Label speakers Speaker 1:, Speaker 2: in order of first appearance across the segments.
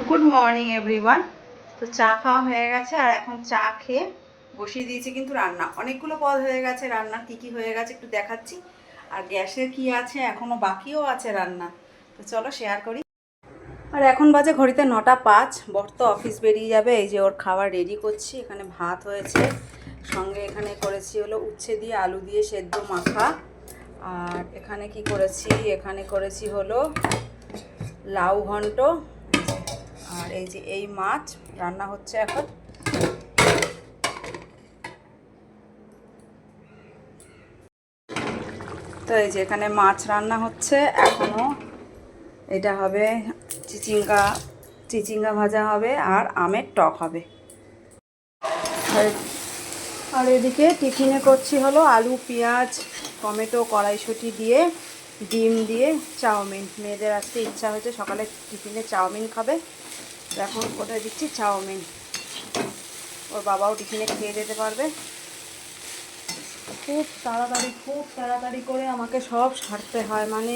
Speaker 1: Good morning everyone. তো চা খাওয়া হয়ে গেছে আর এখন চা খেয়ে বসিয়ে দিয়েছি কিন্তু রান্না। অনেকগুলো পদ হয়ে গেছে, রান্না কী কী হয়ে গেছে একটু দেখাচ্ছি। আর গ্যাসে কি আছে এখনও বাকিও আছে রান্না, তো চলো শেয়ার করি। আর এখন বাজে ঘড়িতে 9টা 5। বর তো অফিস বেরিয়ে যাবে, এই যে ওর খাবার রেডি করছি। এখানে ভাত হয়েছে, সঙ্গে এখানে করেছি হলো উচ্ছে দিয়ে আলু দিয়ে সেদ্ধ মাখা। আর এখানে কি করেছি, এখানে করেছি হলো লাউ ঘন্ট। আর এই যে এই মাছ রান্না হচ্ছে এখন। তো এই যে এখানে মাছ রান্না হচ্ছে এখনো। এটা হবে চিচিঙ্গা ভাজা হবে আর আমের টক হবে। আর এদিকে টিফিনে করছি হলো আলু পেঁয়াজ টমেটো কড়াইশুঁটি দিয়ে ডিম দিয়ে চাউমিন। মেয়েদের আজকে ইচ্ছা হয়েছে সকালে টিফিনে চাউমিন খাবে, তো এখন কোথায় দিচ্ছি চাউমিন। ওর বাবাও টিফিনে খেয়ে যেতে পারবে। খুব তাড়াতাড়ি করে আমাকে সব সারতে হয়, মানে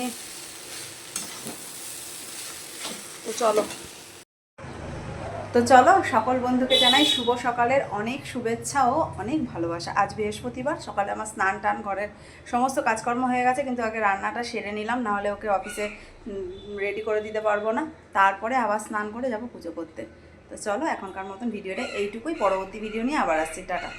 Speaker 1: তো চলো সকল বন্ধুকে জানাই শুভ সকালের অনেক শুভেচ্ছা ও অনেক ভালোবাসা। আজ বৃহস্পতিবার, সকালে আমার স্নান টান ঘরের সমস্ত কাজকর্ম হয়ে গেছে, কিন্তু আগে রান্নাটা সেরে নিলাম, নাহলে ওকে অফিসে রেডি করে দিতে পারবো না। তারপরে আবার স্নান করে যাব পুজো করতে। তো চলো এখনকার মতন ভিডিওটা এইটুকুই, পরবর্তী ভিডিও নিয়ে আবার আসছি। টাটা।